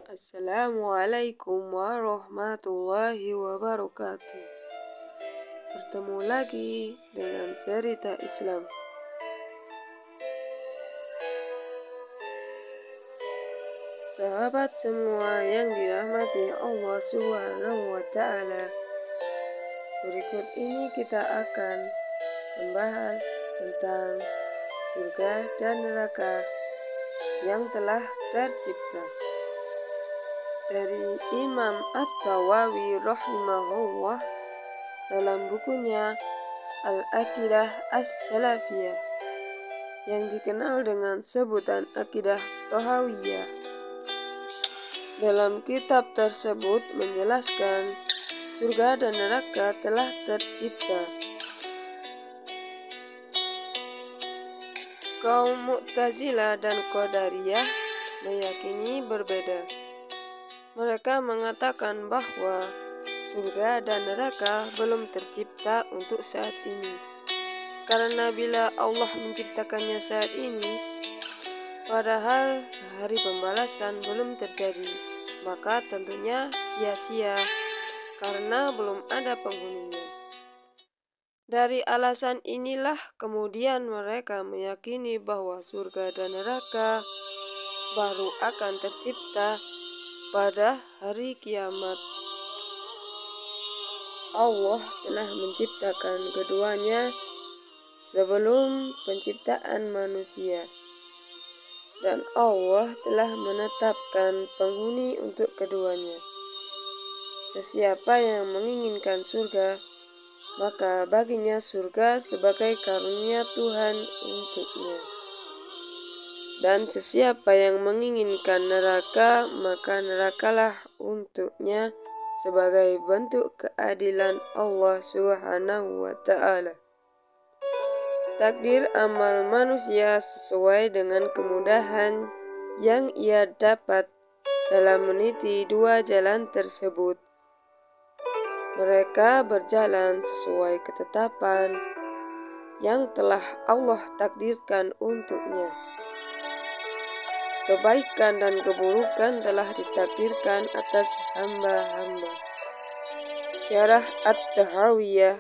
Assalamualaikum warahmatullahi wabarakatuh. Bertemu lagi dengan cerita Islam. Sahabat semua yang dirahmati Allah Subhanahu wa Ta'ala, berikut ini kita akan membahas tentang surga dan neraka yang telah tercipta. Dari Imam At-Tawawi rahimahullah dalam bukunya Al-Aqidah As-Salafiyah yang dikenal dengan sebutan Aqidah Thahawiyah. Dalam kitab tersebut menjelaskan surga dan neraka telah tercipta. Kaum Mu'tazilah dan Qadariyah meyakini berbeda. Mereka mengatakan bahwa surga dan neraka belum tercipta untuk saat ini. Karena bila Allah menciptakannya saat ini, padahal hari pembalasan belum terjadi, maka tentunya sia-sia karena belum ada penghuninya. Dari alasan inilah kemudian mereka meyakini bahwa surga dan neraka baru akan tercipta pada hari kiamat. Allah telah menciptakan keduanya sebelum penciptaan manusia, dan Allah telah menetapkan penghuni untuk keduanya. Sesiapa yang menginginkan surga, maka baginya surga sebagai karunia Tuhan untuknya. Dan sesiapa yang menginginkan neraka, maka nerakalah untuknya sebagai bentuk keadilan Allah Subhanahu wa Ta'ala. Takdir amal manusia sesuai dengan kemudahan yang ia dapat dalam meniti dua jalan tersebut. Mereka berjalan sesuai ketetapan yang telah Allah takdirkan untuknya. Kebaikan dan keburukan telah ditakdirkan atas hamba-hamba. Syarah At-Tahawiyah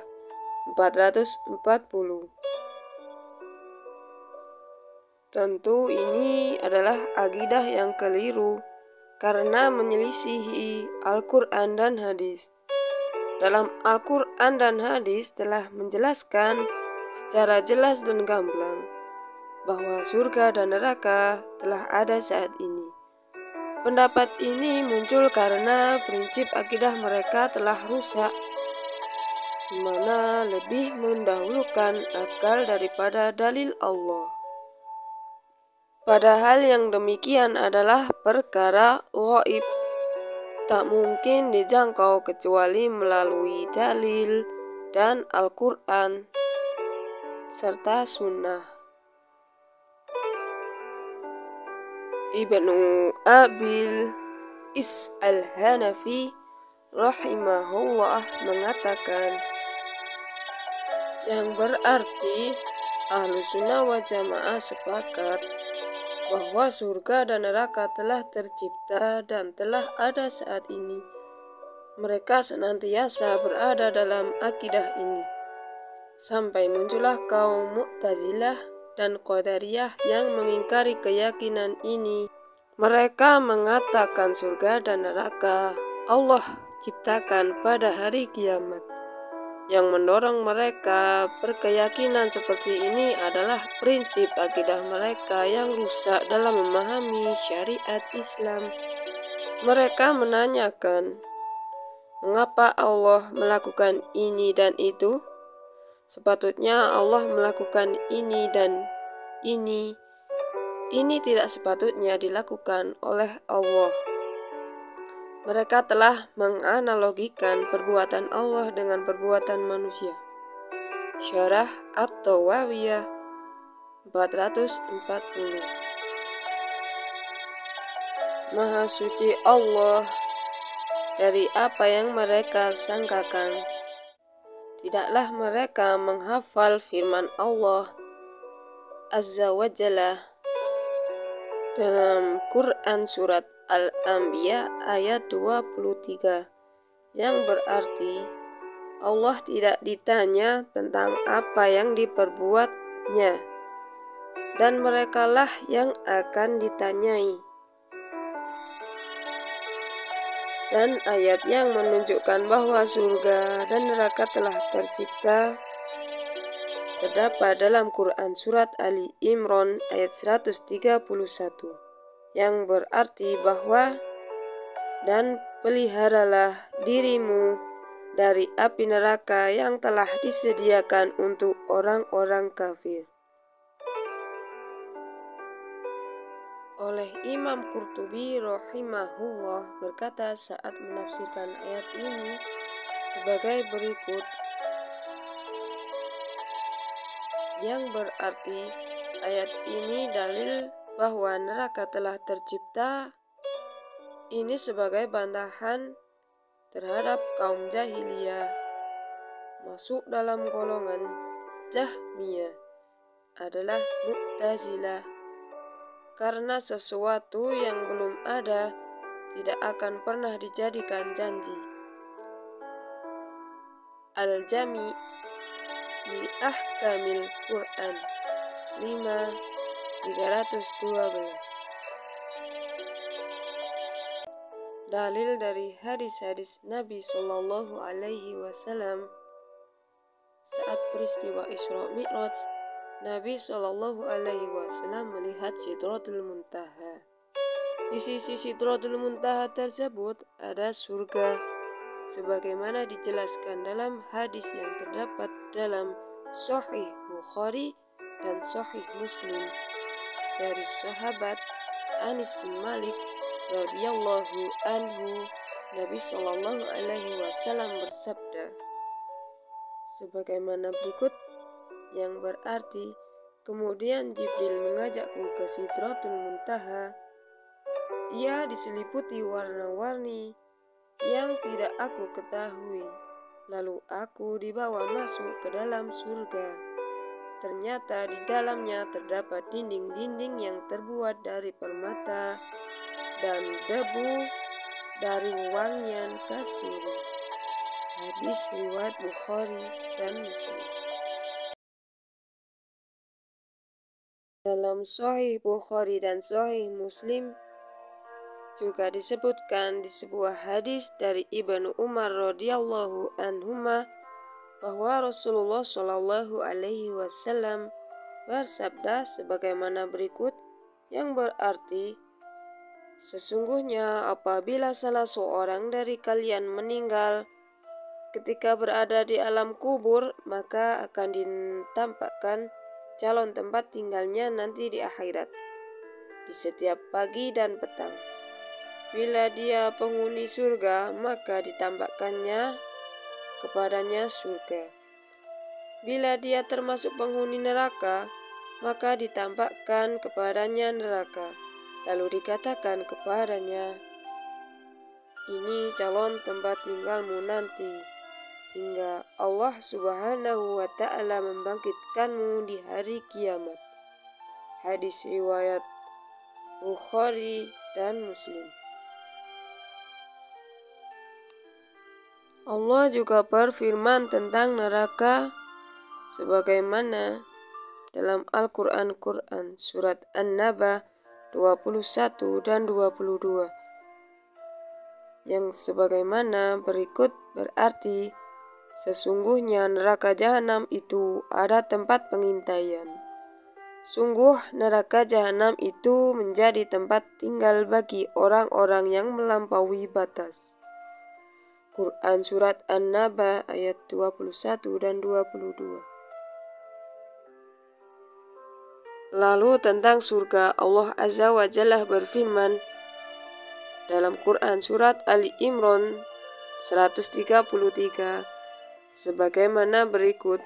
440. Tentu ini adalah akidah yang keliru karena menyelisihi Al-Quran dan hadis. Dalam Al-Quran dan hadis telah menjelaskan secara jelas dan gamblang bahwa surga dan neraka telah ada saat ini. Pendapat ini muncul karena prinsip akidah mereka telah rusak, di mana lebih mendahulukan akal daripada dalil Allah. Padahal yang demikian adalah perkara ghaib, tak mungkin dijangkau kecuali melalui dalil dan Al-Quran serta sunnah. Ibnu Abil Is al-Hanafi rahimahullah mengatakan, yang berarti Ahlussunnah wal Jamaah sepakat bahwa surga dan neraka telah tercipta dan telah ada saat ini. Mereka senantiasa berada dalam akidah ini, sampai muncullah kaum Mu'tazilah dan Qadariyah yang mengingkari keyakinan ini. Mereka mengatakan surga dan neraka Allah ciptakan pada hari kiamat. Yang mendorong mereka berkeyakinan seperti ini adalah prinsip akidah mereka yang rusak dalam memahami syariat Islam. Mereka menanyakan, mengapa Allah melakukan ini dan itu? Sepatutnya Allah melakukan ini dan ini. Ini tidak sepatutnya dilakukan oleh Allah. Mereka telah menganalogikan perbuatan Allah dengan perbuatan manusia. Syarah At-Tawawiyah 440. Maha suci Allah dari apa yang mereka sangkakan. Tidaklah mereka menghafal firman Allah Azza wa Jalla dalam Quran surat Al-Anbiya ayat 23, yang berarti Allah tidak ditanya tentang apa yang diperbuatnya, dan merekalah yang akan ditanyai. Dan ayat yang menunjukkan bahwa surga dan neraka telah tercipta terdapat dalam Quran Surat Ali Imran ayat 131, yang berarti bahwa dan peliharalah dirimu dari api neraka yang telah disediakan untuk orang-orang kafir. Oleh Imam Qurtubi rahimahullah berkata saat menafsirkan ayat ini sebagai berikut, yang berarti ayat ini dalil bahwa neraka telah tercipta ini sebagai bantahan terhadap kaum jahiliyah masuk dalam golongan Jahmiyah adalah Mu'tazilah, karena sesuatu yang belum ada tidak akan pernah dijadikan janji. Al-Jami' li Ahkamil Quran 5:312. Dalil dari hadis-hadis Nabi Shallallahu Alaihi Wasallam saat peristiwa Isra Mi'raj, Nabi Shallallahu Alaihi Wasallam melihat Sidratul Muntaha. Di sisi Sidratul Muntaha tersebut ada surga, sebagaimana dijelaskan dalam hadis yang terdapat dalam Sahih Bukhari dan Sahih Muslim dari sahabat Anas bin Malik radhiyallahu anhu. Nabi Shallallahu Alaihi Wasallam bersabda sebagaimana berikut, yang berarti kemudian Jibril mengajakku ke Sidratul Muntaha. Ia diseliputi warna-warni yang tidak aku ketahui. Lalu aku dibawa masuk ke dalam surga. Ternyata di dalamnya terdapat dinding-dinding yang terbuat dari permata dan debu dari wangian kasturi. Hadis riwayat Bukhari dan Muslim. Dalam Sahih Bukhari dan Sahih Muslim juga disebutkan di sebuah hadis dari Ibnu Umar radhiyallahu anhuma bahwa Rasulullah Shallallahu Alaihi Wasallam bersabda sebagaimana berikut, yang berarti sesungguhnya apabila salah seorang dari kalian meninggal ketika berada di alam kubur, maka akan ditampakkan calon tempat tinggalnya nanti di akhirat di setiap pagi dan petang. Bila dia penghuni surga, maka ditampakkannya kepadanya surga. Bila dia termasuk penghuni neraka, maka ditampakkan kepadanya neraka. Lalu dikatakan kepadanya, ini calon tempat tinggalmu nanti, hingga Allah Subhanahu wa Ta'ala membangkitkanmu di hari kiamat. Hadis riwayat Bukhari dan Muslim. Allah juga berfirman tentang neraka sebagaimana dalam Al-Quran surat An-Naba 21 dan 22, yang sebagaimana berikut berarti sesungguhnya neraka jahanam itu ada tempat pengintaian. Sungguh neraka jahanam itu menjadi tempat tinggal bagi orang-orang yang melampaui batas. Quran surat An-Naba ayat 21 dan 22. Lalu tentang surga, Allah Azza wa Jalla berfirman dalam Quran surat Ali Imran 133 sebagaimana berikut,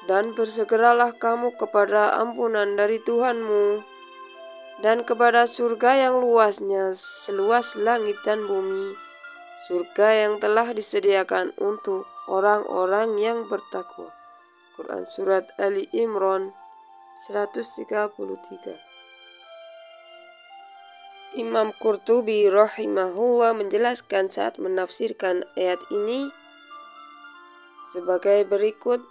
dan bersegeralah kamu kepada ampunan dari Tuhanmu dan kepada surga yang luasnya seluas langit dan bumi, surga yang telah disediakan untuk orang-orang yang bertakwa. Quran surat Ali Imran 133. Imam Qurtubi rahimahullah menjelaskan saat menafsirkan ayat ini sebagai berikut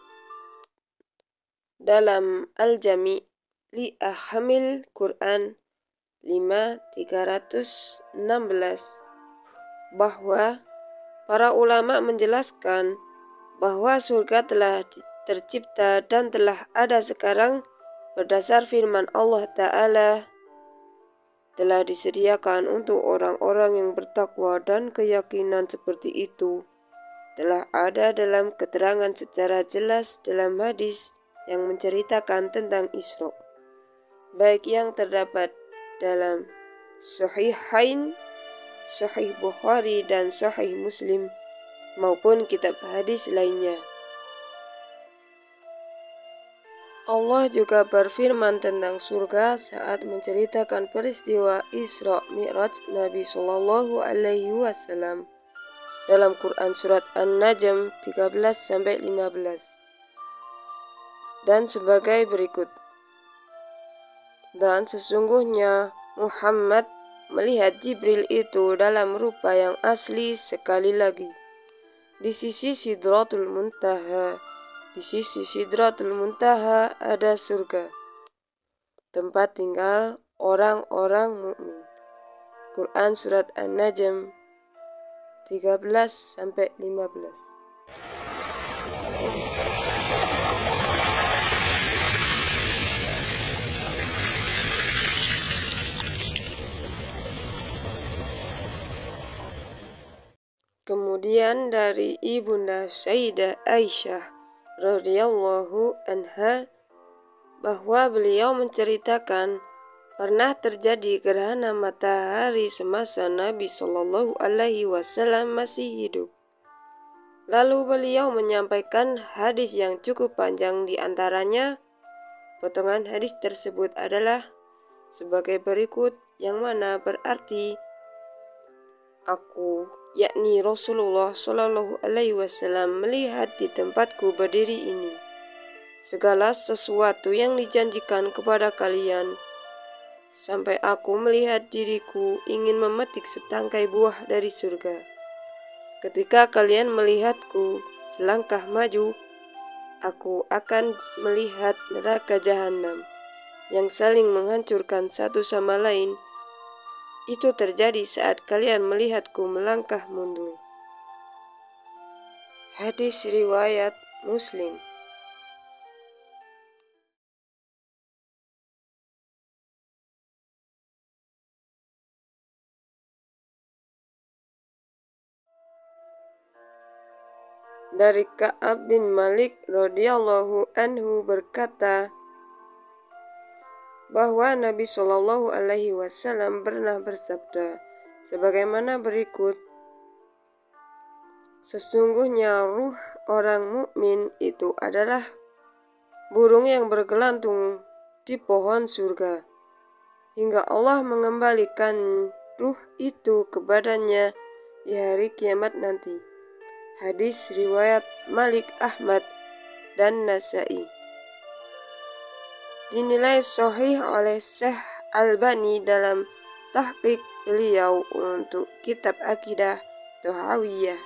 dalam Al-Jami' li Ahkamil Quran 5.316 bahwa para ulama menjelaskan bahwa surga telah tercipta dan telah ada sekarang berdasar firman Allah Ta'ala, telah disediakan untuk orang-orang yang bertakwa, dan keyakinan seperti itu telah ada dalam keterangan secara jelas dalam hadis yang menceritakan tentang Isra, baik yang terdapat dalam Sahihain, Sahih Bukhari dan Sahih Muslim maupun kitab hadis lainnya. Allah juga berfirman tentang surga saat menceritakan peristiwa Isra Mi'raj Nabi Shallallahu Alaihi Wasallam dalam Quran Surat An-Najm 13-15 dan sebagai berikut. Dan sesungguhnya Muhammad melihat Jibril itu dalam rupa yang asli sekali lagi di sisi Sidratul Muntaha. Di sisi Sidratul Muntaha ada surga, tempat tinggal orang-orang mukmin. Quran Surat An-Najm 13-15. Kemudian dari Ibunda Sayyidah Aisyah radhiyallahu anha bahwa beliau menceritakan pernah terjadi gerhana matahari semasa Nabi Shallallahu Alaihi Wasallam masih hidup. Lalu beliau menyampaikan hadis yang cukup panjang, di antaranya potongan hadis tersebut adalah sebagai berikut, yang mana berarti aku, yakni Rasulullah Shallallahu Alaihi Wasallam, melihat di tempatku berdiri ini segala sesuatu yang dijanjikan kepada kalian, sampai aku melihat diriku ingin memetik setangkai buah dari surga. Ketika kalian melihatku selangkah maju, aku akan melihat neraka jahanam yang saling menghancurkan satu sama lain. Itu terjadi saat kalian melihatku melangkah mundur. Hadis riwayat Muslim. Dari Ka'ab bin Malik radhiyallahu anhu berkata bahwa Nabi Shallallahu Alaihi Wasallam pernah bersabda sebagaimana berikut: sesungguhnya ruh orang mukmin itu adalah burung yang bergelantung di pohon surga hingga Allah mengembalikan ruh itu kepadanya di hari kiamat nanti. Hadis riwayat Malik, Ahmad dan Nasai. Dinilai sahih oleh Syekh Albani dalam tahqiq beliau untuk kitab Akidah Tahawiyah.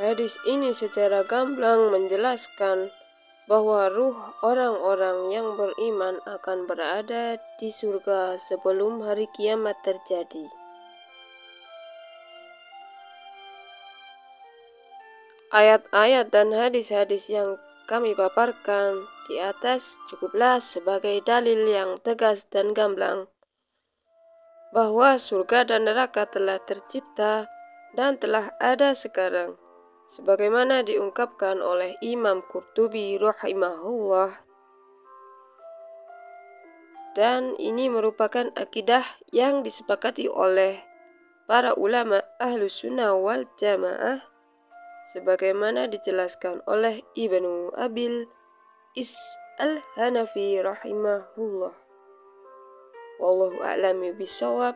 Hadis ini secara gamblang menjelaskan bahwa ruh orang-orang yang beriman akan berada di surga sebelum hari kiamat terjadi. Ayat-ayat dan hadis-hadis yang kami paparkan di atas cukuplah sebagai dalil yang tegas dan gamblang bahwa surga dan neraka telah tercipta dan telah ada sekarang, sebagaimana diungkapkan oleh Imam Qurtubi rahimahullah. Dan ini merupakan akidah yang disepakati oleh para ulama Ahlus Sunnah wal Jamaah, sebagaimana dijelaskan oleh Ibnu Abil Is al-Hanafi rahimahullah. Wallahu a'lam bishawab.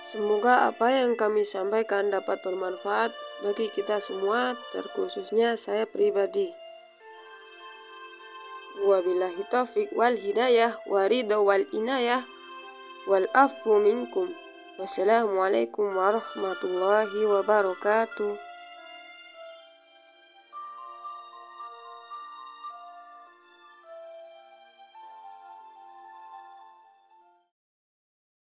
Semoga apa yang kami sampaikan dapat bermanfaat bagi kita semua, terkhususnya saya pribadi. Wabillahi taufiq wal hidayah wa ridha wal inayah wal afu minkum. Wassalamualaikum warahmatullahi wabarakatuh.